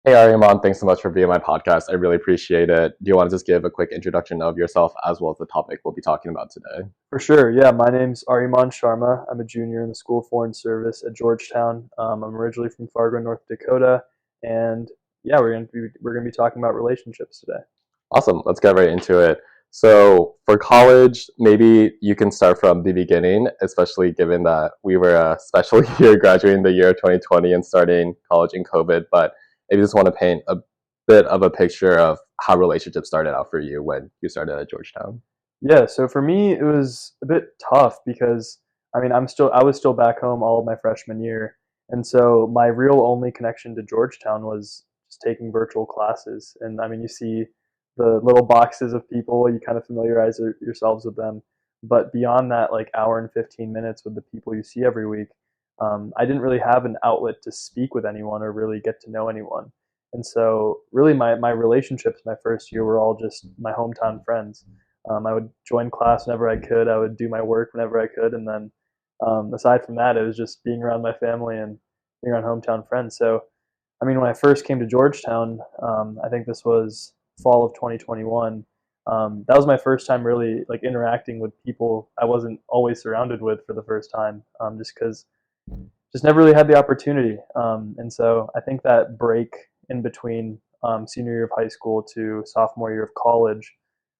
Hey Aryaman, thanks so much for being on my podcast. I really appreciate it. Do you want to just give a quick introduction of yourself as well as the topic we'll be talking about today? For sure, yeah. My name's Aryaman Sharma. I'm a junior in the School of Foreign Service at Georgetown. I'm originally from Fargo, North Dakota, and yeah, we're gonna be talking about relationships today. Awesome, let's get right into it. So for college, maybe you can start from the beginning, especially given that we were a special year graduating the year of 2020 and starting college in COVID. But I just want to paint a bit of a picture of how relationships started out for you when you started at Georgetown. Yeah, so for me, it was a bit tough because I was still back home all of my freshman year, and so my real only connection to Georgetown was just taking virtual classes. And I mean, you see the little boxes of people, you kind of familiarize yourselves with them, but beyond that, like hour and 15 minutes with the people you see every week, I didn't really have an outlet to speak with anyone or really get to know anyone. And so, really, my relationships my first year were all just my hometown friends. I would join class whenever I could. I would do my work whenever I could, and then aside from that, it was just being around my family and being around hometown friends. So, I mean, when I first came to Georgetown, I think this was fall of 2021. That was my first time really like interacting with people I wasn't always surrounded with for the first time, just because just never really had the opportunity. And so I think that break in between senior year of high school to sophomore year of college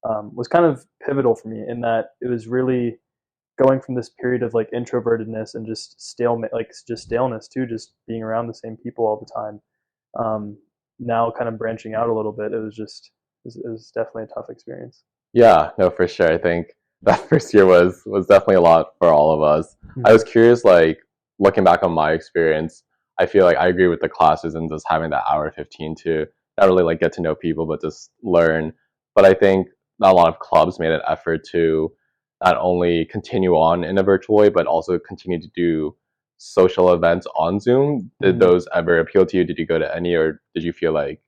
was kind of pivotal for me in that it was really going from this period of like introvertedness and just stalemate, like just staleness to just being around the same people all the time. Now kind of branching out a little bit, it was definitely a tough experience. Yeah, no, for sure. I think that first year was definitely a lot for all of us. I Mhm. was curious, like looking back on my experience, I feel like I agree with the classes and just having that hour 15 to not really like get to know people, but just learn. But I think a lot of clubs made an effort to not only continue on in a virtual way, but also continue to do social events on Zoom. Did Mhm. those ever appeal to you? Did you go to any, or did you feel like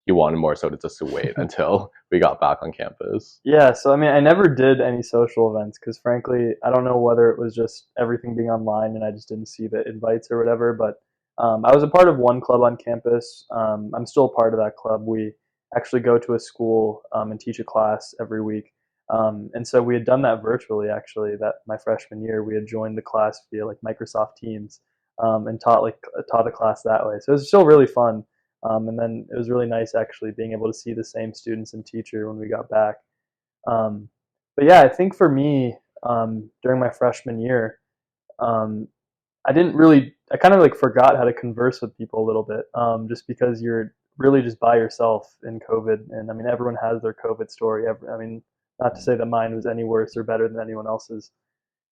you wanted more so to just to wait until we got back on campus? Yeah, so I mean, I never did any social events because, frankly, I don't know whether it was just everything being online and I just didn't see the invites or whatever. But I was a part of one club on campus. I'm still a part of that club. We actually go to a school and teach a class every week. And so we had done that virtually, actually. That my freshman year, we had joined the class via like Microsoft Teams and taught a class that way. So it was still really fun. And then it was really nice actually being able to see the same students and teacher when we got back. Um, but yeah, I think for me, during my freshman year, um, I kind of like forgot how to converse with people a little bit, just because you're really just by yourself in COVID. And I mean, everyone has their COVID story. I mean, not to say that mine was any worse or better than anyone else's.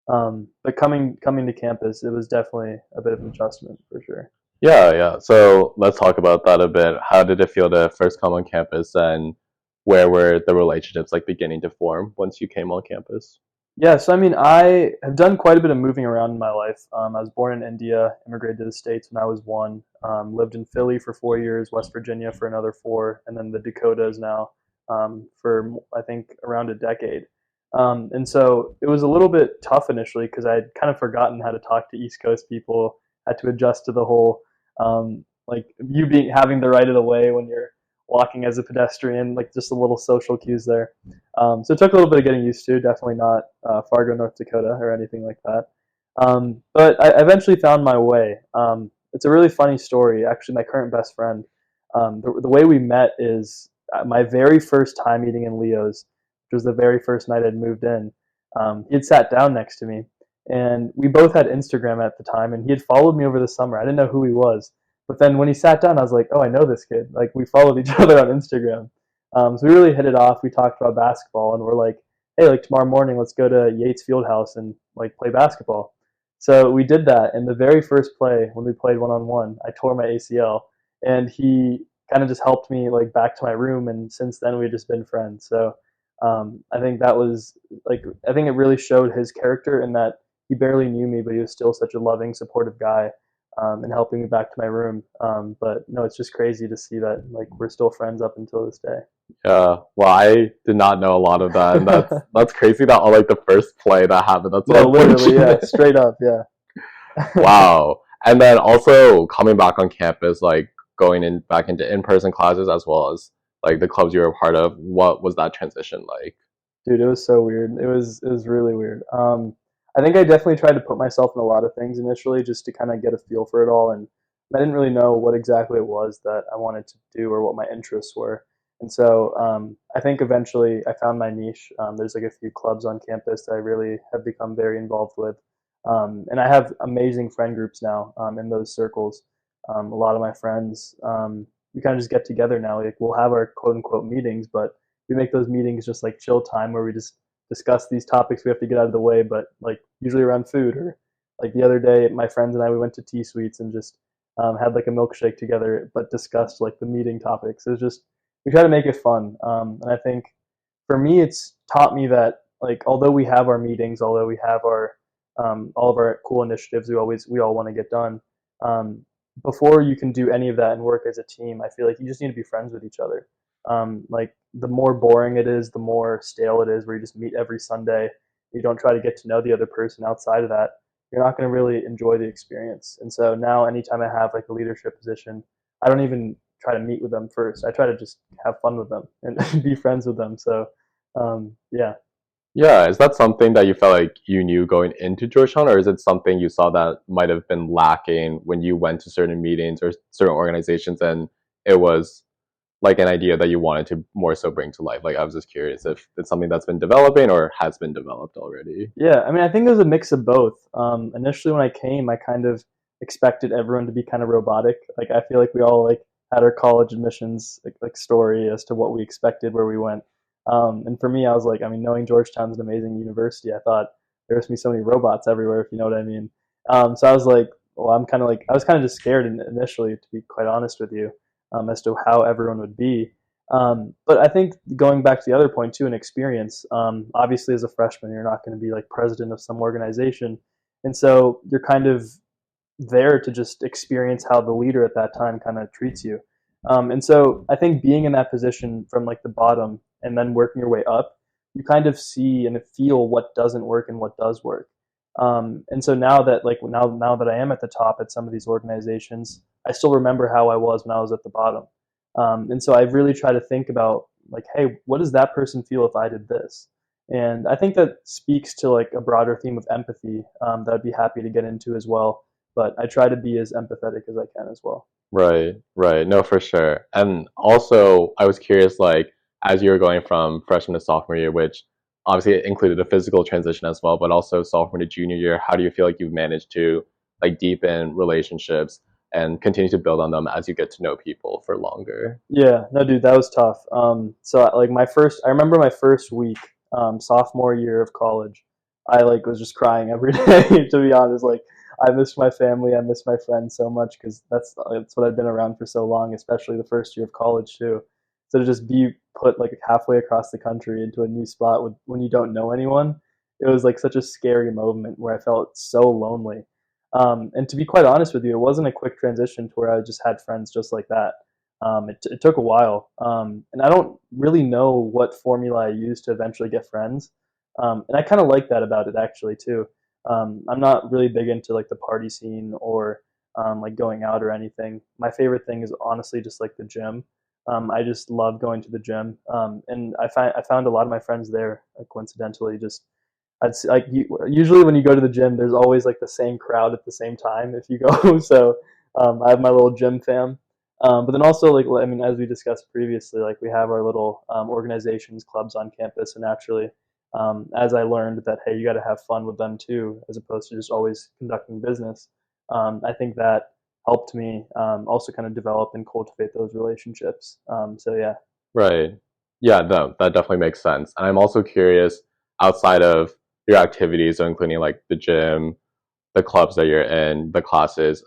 But coming to campus, it was definitely a bit of an adjustment for sure. Yeah, yeah. So let's talk about that a bit. How did it feel to first come on campus, and where were the relationships like beginning to form once you came on campus? Yeah, so I mean, I have done quite a bit of moving around in my life. I was born in India, immigrated to the States when I was one, lived in Philly for 4 years, West Virginia for another four, and then the Dakotas now for, I think, around a decade. And so it was a little bit tough initially because I had kind of forgotten how to talk to East Coast people, had to adjust to the whole, like you being having the right of the way when you're walking as a pedestrian, like just the little social cues there. So it took a little bit of getting used to. Definitely not Fargo, North Dakota, or anything like that. But I eventually found my way. It's a really funny story. Actually, my current best friend. The way we met is my very first time eating in Leo's, which was the very first night I'd moved in. He had sat down next to me, and we both had Instagram at the time. And he had followed me over the summer. I didn't know who he was, but then when he sat down, I was like, "Oh, I know this kid." Like we followed each other on Instagram. So we really hit it off. We talked about basketball, and we're like, "Hey, like tomorrow morning, let's go to Yates Fieldhouse and like play basketball." So we did that, and the very first play when we played one on one, I tore my ACL, and he kind of just helped me like back to my room, and since then we've just been friends. So I think that was like I think it really showed his character in that he barely knew me, but he was still such a loving, supportive guy and helping me back to my room. But no, it's just crazy to see that like we're still friends up until this Yeah, well, I did not know a lot of that, and day. that's crazy that on like the first play that happened. That's so No, literally, yeah, unfortunate. straight up, yeah. Wow. And then also coming back on campus, like going in back into in-person classes as well as like the clubs you were a part of? What was that transition like? Dude, it was so weird. It was really weird. I think I definitely tried to put myself in a lot of things initially just to kind of get a feel for it all, and I didn't really know what exactly it was that I wanted to do or what my interests were. And so I think eventually I found my niche. There's like a few clubs on campus that I really have become very involved with, and I have amazing friend groups now in those circles. A lot of my friends, we kind of just get together now. Like we'll have our quote unquote meetings, but we make those meetings just like chill time where we just discuss these topics we have to get out of the way, but like usually around food. Or like the other day, my friends and I, we went to T Suites and just had like a milkshake together, but discussed like the meeting topics. It was just, we try to make it fun. And I think for me, it's taught me that like, although we have our meetings, although we have our, all of our cool initiatives we all want to get done. Um, Before you can do any of that and work as a team, I feel like you just need to be friends with each other. Like the more boring it is, the more stale it is, where you just meet every Sunday. You don't try to get to know the other person outside of that. You're not going to really enjoy the experience. And so now, anytime I have like a leadership position, I don't even try to meet with them first. I try to just have fun with them and be friends with them. So, yeah. Yeah, is that something that you felt like you knew going into Georgetown, or is it something you saw that might have been lacking when you went to certain meetings or certain organizations and it was like an idea that you wanted to more so bring to life? Like, I was just curious if it's something that's been developing or has been developed already. Yeah, I mean, I think it was a mix of both. Initially, when I came, I kind of expected everyone to be kind of robotic. Like, I feel like we all like had our college admissions like story as to what we expected where we went. And for me, I was like, I mean, knowing Georgetown's an amazing university, I thought there was gonna be so many robots everywhere, if you know what I mean. So I was like, well, I'm kind of like, I was kind of just scared initially, to be quite honest with you, as to how everyone would be. But I think going back to the other point too, an experience. Obviously, as a freshman, you're not going to be like president of some organization, and so you're kind of there to just experience how the leader at that time kind of treats you. And so I think being in that position from like the bottom and then working your way up, you kind of see and feel what doesn't work and what does work. And so now that like now that I am at the top at some of these organizations, I still remember how I was when I was at the bottom. And so I really try to think about like, hey, what does that person feel if I did this? And I think that speaks to like a broader theme of empathy that I'd be happy to get into as well. But I try to be as empathetic as I can as well. Right, right. No, for sure. And also, I was curious, like, as you were going from freshman to sophomore year, which obviously it included a physical transition as well, but also sophomore to junior year, how do you feel like you've managed to like deepen relationships and continue to build on them as you get to know people for longer? Yeah, no, dude, that was tough. So like I remember my first week, sophomore year of college, I like was just crying every day. To be honest, like I missed my family, I missed my friends so much because that's what I've been around for so long, especially the first year of college too. So to just be put like halfway across the country into a new spot when you don't know anyone, it was like such a scary moment where I felt so lonely. And to be quite honest with you, it wasn't a quick transition to where I just had friends just like that. It took a while, and I don't really know what formula I used to eventually get friends. And I kind of like that about it actually too. I'm not really big into like the party scene or like going out or anything. My favorite thing is honestly just like the gym. I just love going to the gym, and I found a lot of my friends there. Coincidentally, just like usually when you go to the gym, there's always like the same crowd at the same time if you go. So I have my little gym fam. But then also, like I mean, as we discussed previously, like we have our little organizations, clubs on campus, and naturally, as I learned that hey, you got to have fun with them too, as opposed to just always conducting business. I think that helped me also kind of develop and cultivate those relationships. So yeah. Right. Yeah, no, that definitely makes sense. And I'm also curious, outside of your activities, so including like the gym, the clubs that you're in, the classes,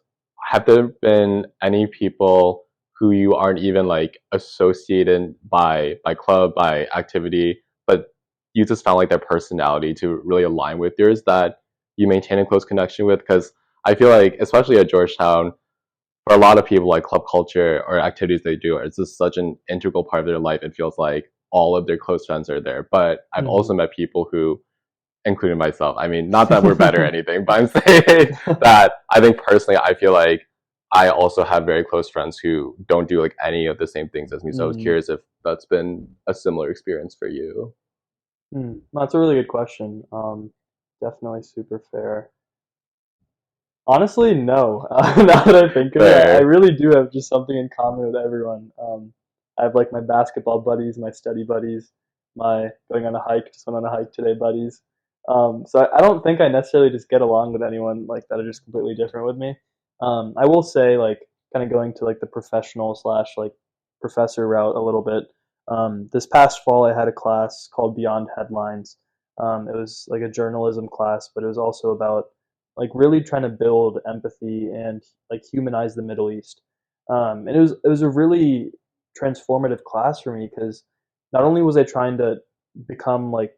have there been any people who you aren't even like associated by club, by activity, but you just found like their personality to really align with yours that you maintain a close connection with? Because I feel like, especially at Georgetown, for a lot of people, like club culture or activities they do, it's just such an integral part of their life. It feels like all of their close friends are there. But I've Mhm. also met people who, including myself, I mean, not that we're better or anything, but I'm saying that I think personally, I feel like I also have very close friends who don't do like any of the same things as me. So I was Mm, curious if that's been a similar experience for you. That's a really good question. Definitely super fair. Honestly, no. Now that I think of it, I Fair. really do have just something in common with everyone. I have like my basketball buddies, my study buddies, my going on a hike, just went on a hike today buddies. So I don't think I necessarily just get along with anyone like that are just completely different with me. I will say like kind of going to like the professional slash like professor route a little bit. This past fall, I had a class called Beyond Headlines. It was like a journalism class, but it was also about like really trying to build empathy and like humanize the Middle East. And it was a really transformative class for me because not only was I trying to become like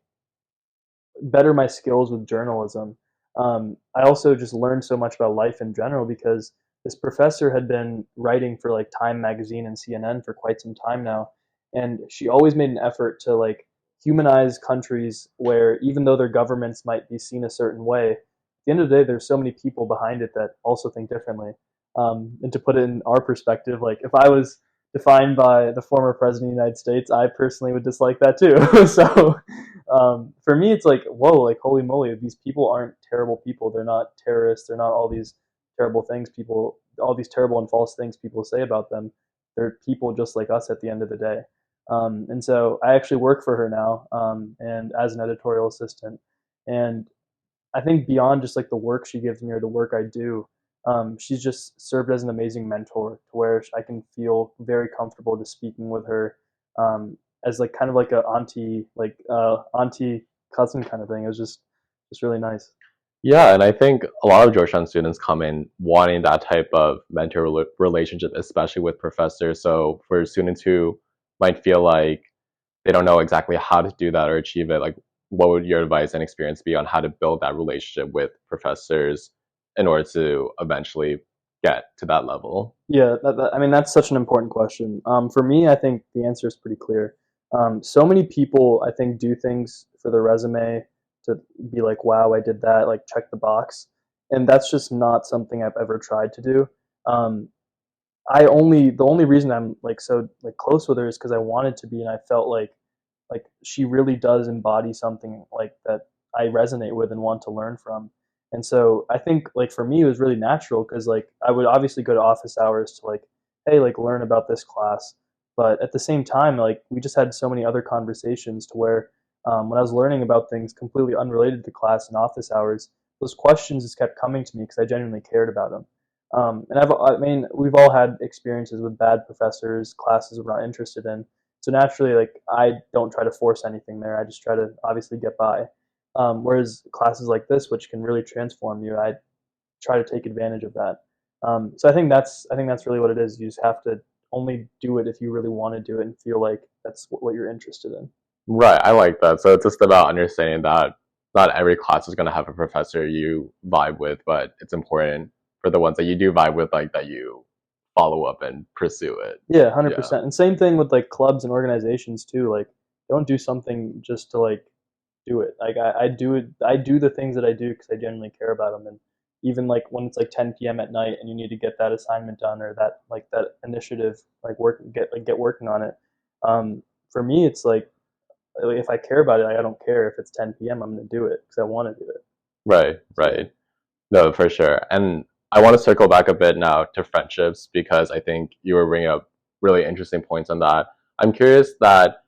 better my skills with journalism, I also just learned so much about life in general because this professor had been writing for like Time magazine and CNN for quite some time now, and she always made an effort to like humanize countries where even though their governments might be seen a certain way, at the end of the day, there's so many people behind it that also think differently. And to put it in our perspective, like if I was defined by the former president of the United States, I personally would dislike that too. So for me, it's like, whoa, like holy moly, these people aren't terrible people. They're not terrorists. They're not all these terrible things people, all these terrible and false things people say about them. They're people just like us at the end of the day. And so I actually work for her now, and as an editorial assistant. And I think beyond just like the work she gives me or the work I do, she's just served as an amazing mentor to where I can feel very comfortable just speaking with her as like kind of like a auntie, like auntie cousin kind of thing. It was just really nice. Yeah, and I think a lot of Georgetown students come in wanting that type of relationship, especially with professors. So for students who might feel like they don't know exactly how to do that or achieve it, like what would your advice and experience be on how to build that relationship with professors in order to eventually get to that level? Yeah, I mean that's such an important question. For me, I think the answer is pretty clear. So many people, I think, do things for their resume to be like, "Wow, I did that!" Like check the box, and that's just not something I've ever tried to do. Um, the only reason I'm like so like close with her is because I wanted to be, and I felt like she really does embody something like that I resonate with and want to learn from. And so I think like for me it was really natural because like I would obviously go to office hours to like hey like learn about this class, but at the same time like we just had so many other conversations to where when I was learning about things completely unrelated to class and office hours, those questions just kept coming to me because I genuinely cared about them. And I mean, we've all had experiences with bad professors, classes we're not interested in. So naturally, like I don't try to force anything there. I just try to obviously get by. Whereas classes like this, which can really transform you, I try to take advantage of that. So I think that's really what it is. You just have to only do it if you really want to do it and feel like that's what you're interested in. Right, I like that. So it's just about understanding that not every class is going to have a professor you vibe with, but it's important for the ones that you do vibe with, like that you follow up and pursue it. Yeah, Yeah. 100%. And same thing with like clubs and organizations too. Like, don't do something just to like do it. Like I do it. I do the things that I do because I genuinely care about them. And even like when it's like 10 p.m. at night and you need to get that assignment done or that like that initiative get working on it. For me, it's like if I care about it, I don't care if it's 10 p.m. I'm gonna do it because I want to do it. Right, So right. No, for sure. And I want to circle back a bit now to friendships because I think you were bringing up really interesting points on that. I'm curious that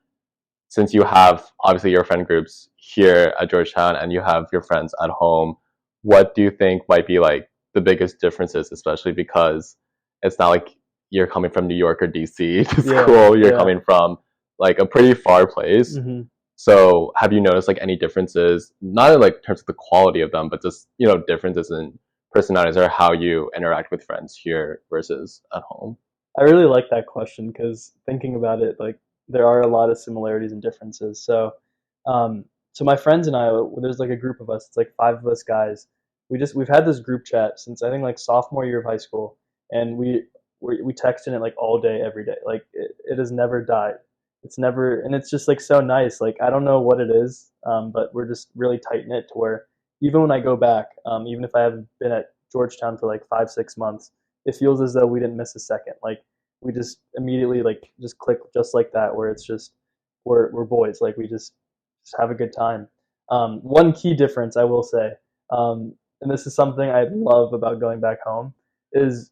since you have obviously your friend groups here at Georgetown and you have your friends at home, what do you think might be like the biggest differences, especially because it's not like you're coming from New York or DC to yeah, school, you're yeah. coming from like a pretty far place. hmm So have you noticed like any differences, not in like terms of the quality of them, but just, differences in personalities or how you interact with friends here versus at home? I really like that question because thinking about it, like there are a lot of similarities and differences. Um, so my friends and I, there's like a group of us. It's like five of us guys. We've had this group chat since I think like sophomore year of high school, and we text in it like all day, every day. Like it has never died. It's never, and it's just like so nice. Like I don't know what it is, but we're just really tight knit to where even when I go back, even if I haven't been at Georgetown for like 5 6 months, it feels as though we didn't miss a second. Like we just immediately like just click just like that, where it's just we're boys. Like we just have a good time. One key difference I will say, and this is something I love about going back home, is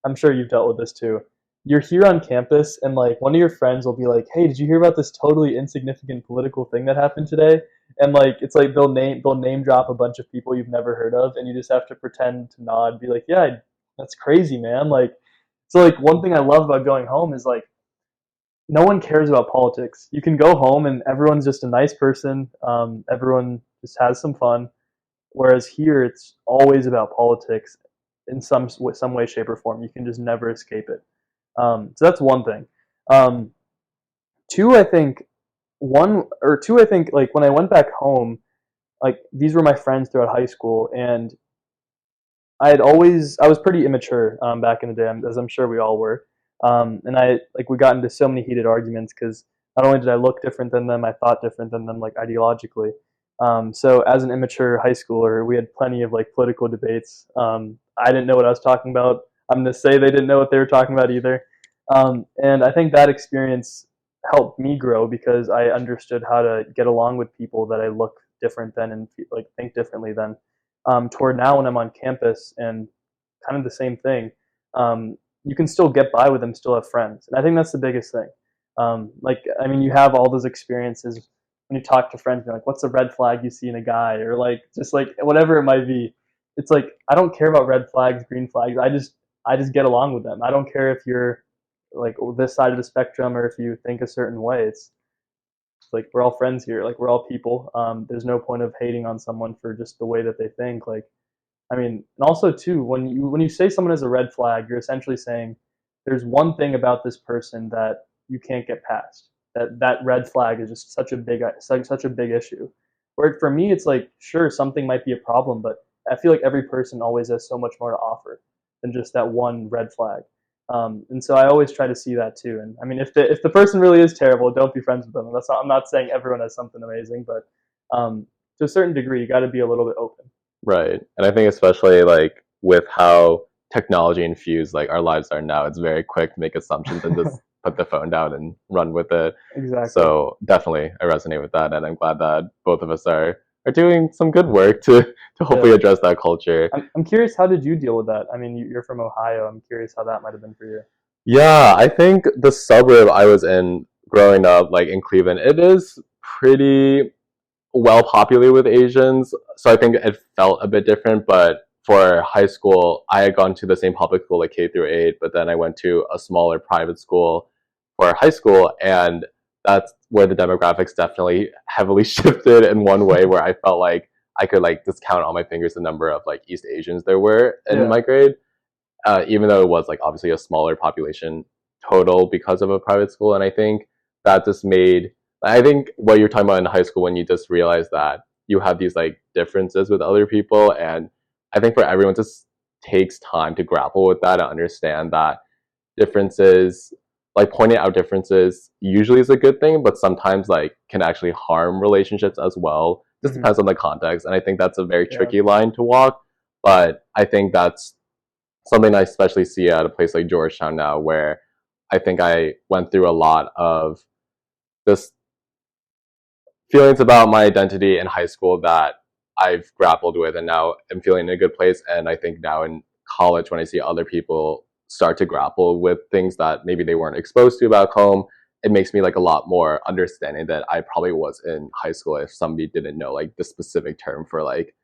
I'm sure you've dealt with this too. You're here on campus, and like one of your friends will be like, "Hey, did you hear about this totally insignificant political thing that happened today?" And like it's like they'll name drop a bunch of people you've never heard of, and you just have to pretend to nod, be like, "Yeah, that's crazy, man." Like so, like one thing I love about going home is like no one cares about politics. You can go home and everyone's just a nice person. Everyone just has some fun. Whereas here, it's always about politics in some way, shape, or form. You can just never escape it. So that's one thing. Um, two, I think two, I think like when I went back home, like these were my friends throughout high school, and I was pretty immature back in the day, as I'm sure we all were. And we got into so many heated arguments because not only did I look different than them, I thought different than them, like ideologically. So as an immature high schooler, we had plenty of like political debates. I didn't know what I was talking about. I'm gonna say they didn't know what they were talking about either. And I think that experience helped me grow because I understood how to get along with people that I look different than and like think differently than. Toward now when I'm on campus and kind of the same thing, you can still get by with them, still have friends, and I think that's the biggest thing. I mean, you have all those experiences when you talk to friends, you're like, "What's a red flag you see in a guy?" Or like just like whatever it might be. It's like I don't care about red flags, green flags. I just get along with them. I don't care if you're like this side of the spectrum or if you think a certain way. It's like we're all friends here. Like we're all people. There's no point of hating on someone for just the way that they think. Like I mean, and also too, when you say someone has a red flag, you're essentially saying there's one thing about this person that you can't get past. That red flag is just such a big issue. Where for me, it's like sure something might be a problem, but I feel like every person always has so much more to offer than just that one red flag. And so I always try to see that too. And I mean, if the person really is terrible, don't be friends with them. I'm not saying everyone has something amazing, but to a certain degree, you got to be a little bit open. Right. And I think especially like with how technology infused like our lives are now, it's very quick to make assumptions and just put the phone down and run with it. Exactly. So definitely I resonate with that, and I'm glad that both of us are doing some good work to hopefully Yeah. address that culture. I'm curious, how did you deal with that? I mean, you're from Ohio. I'm curious how that might have been for you. Yeah, I think the suburb I was in growing up, like in Cleveland, it is pretty well populated with Asians, so I think it felt a bit different. But for high school, I had gone to the same public school like K through 8, but then I went to a smaller private school for high school, and that's where the demographics definitely heavily shifted in one way, where I felt like I could like just count on my fingers the number of like East Asians there were in Yeah. my grade, even though it was like obviously a smaller population total because of a private school. And I think that just made, I think what you're talking about in high school when you just realize that you have these like differences with other people. And I think for everyone, it just takes time to grapple with that and understand that differences, like pointing out differences usually is a good thing, but sometimes like can actually harm relationships as well. Just Hmm. depends on the context. And I think that's a very Yeah. tricky line to walk. But I think that's something I especially see at a place like Georgetown now, where I think I went through a lot of this feelings about my identity in high school that I've grappled with, and now I'm feeling in a good place. And I think now in college, when I see other people start to grapple with things that maybe they weren't exposed to back home, it makes me like a lot more understanding that I probably was in high school if somebody didn't know like the specific term for like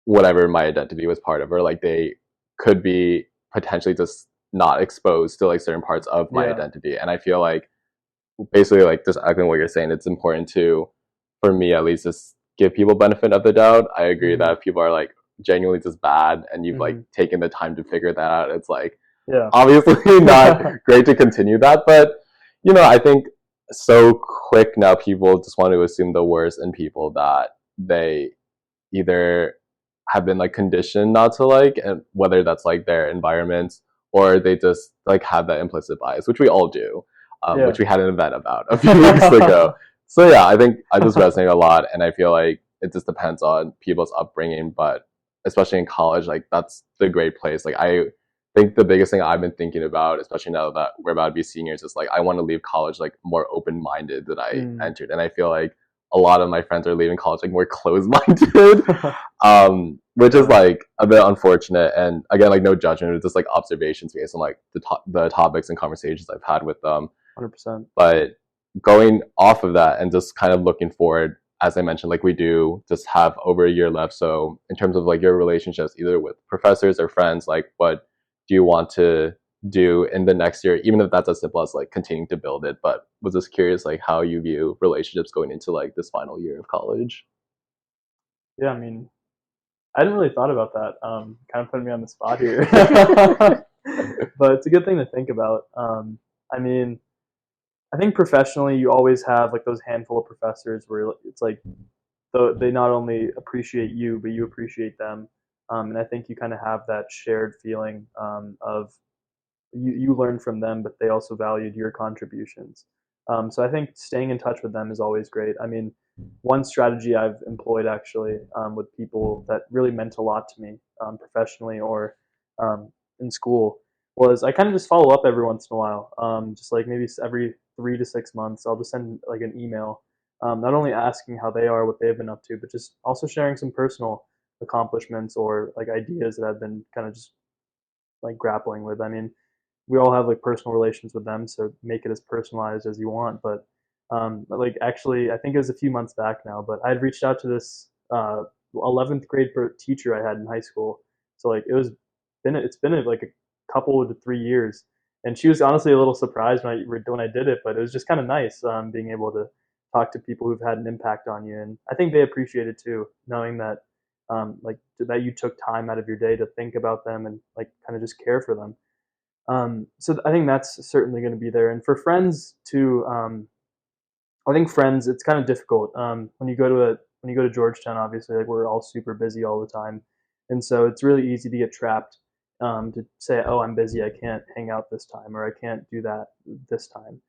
whatever my identity was part of, or like they could be potentially just not exposed to like certain parts of my Yeah. identity. And I feel like basically like just echoing what you're saying, it's important to, for me at least, just give people benefit of the doubt. I agree Hmm. that if people are like genuinely just bad and you've like Hmm. taken the time to figure that out, it's like Yeah. obviously not great to continue that. But I think so quick now people just want to assume the worst in people that they either have been like conditioned not to like, and whether that's like their environments or they just like have that implicit bias, which we all do, which Yeah. we had an event about a few weeks ago. So yeah, I think I just resonate a lot, and I feel like it just depends on people's upbringing, but especially in college, like that's the great place. Like I think the biggest thing I've been thinking about, especially now that we're about to be seniors, is like I want to leave college like more open minded than I Mm. entered, and I feel like a lot of my friends are leaving college like more closed minded, which is Yeah, like a bit unfortunate. And again, like no judgment, it's just like observations based on like the topics and conversations I've had with them. 100%. But going off of that and just kind of looking forward, as I mentioned, like we do just have over a year left. So in terms of like your relationships, either with professors or friends, like what do you want to do in the next year, even if that's as simple as like continuing to build it? But was just curious like how you view relationships going into like this final year of college. Yeah, I mean, I hadn't really thought about that. Kind of putting me on the spot here, but it's a good thing to think about. I mean, I think professionally, you always have like those handful of professors where it's like they not only appreciate you, but you appreciate them. And I think you kind of have that shared feeling of you learned from them, but they also valued your contributions. So I think staying in touch with them is always great. I mean, one strategy I've employed actually with people that really meant a lot to me professionally or um, in school was I kind of just follow up every once in a while, just like maybe every 3 to 6 months. I'll just send like an email, not only asking how they are, what they've been up to, but just also sharing some personal accomplishments or like ideas that I've been kind of just like grappling with. I mean, we all have like personal relations with them, so make it as personalized as you want. But like actually, I think it was a few months back now, but I had reached out to this 11th grade teacher I had in high school. So like it's been like a couple to 3 years, and she was honestly a little surprised when I did it, but it was just kind of nice being able to talk to people who've had an impact on you, and I think they appreciate it too, knowing that like that you took time out of your day to think about them and like kind of just care for them. So I think that's certainly going to be there. And for friends too, I think friends it's kind of difficult when you go to Georgetown. Obviously, like we're all super busy all the time, and so it's really easy to get trapped to say, "Oh, I'm busy. I can't hang out this time, or I can't do that this time."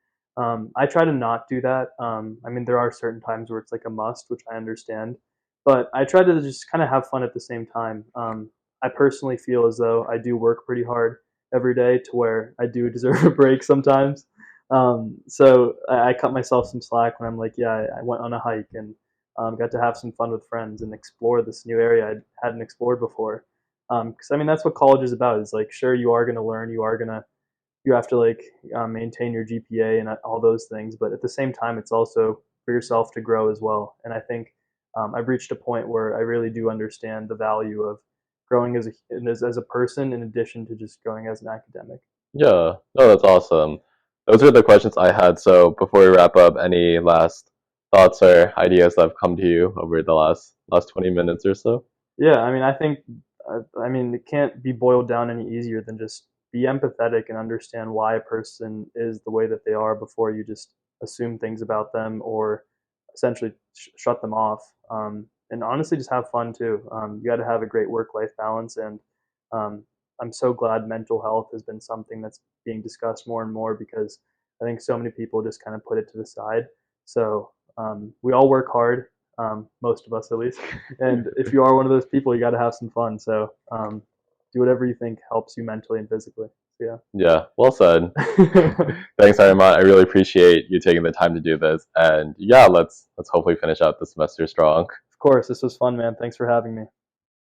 I try to not do that. I mean, there are certain times where it's like a must, which I understand, but I try to just kind of have fun at the same time. I personally feel as though I do work pretty hard every day to where I do deserve a break sometimes. So I cut myself some slack when I'm like, yeah, I went on a hike and got to have some fun with friends and explore this new area I hadn't explored before. Because I mean, that's what college is about. Is like, sure, you are going to learn, you have to like maintain your GPA and all those things, but at the same time, it's also for yourself to grow as well. And I think I've reached a point where I really do understand the value of growing as a person in addition to just growing as an academic. Yeah, no, that's awesome. Those are the questions I had. So before we wrap up, any last thoughts or ideas that have come to you over the last 20 minutes or so? Yeah, I mean, I think, I mean, it can't be boiled down any easier than just be empathetic and understand why a person is the way that they are before you just assume things about them or essentially shut them off. And honestly, just have fun too. You got to have a great work-life balance, and um, I'm so glad mental health has been something that's being discussed more and more because I think so many people just kind of put it to the side. So we all work hard, most of us at least. And if you are one of those people, you got to have some fun. So do whatever you think helps you mentally and physically. So, Yeah, well said. yeah. Thanks, Aryaman. I really appreciate you taking the time to do this. And yeah, let's hopefully finish out the semester strong. Of course, this was fun, man. Thanks for having me.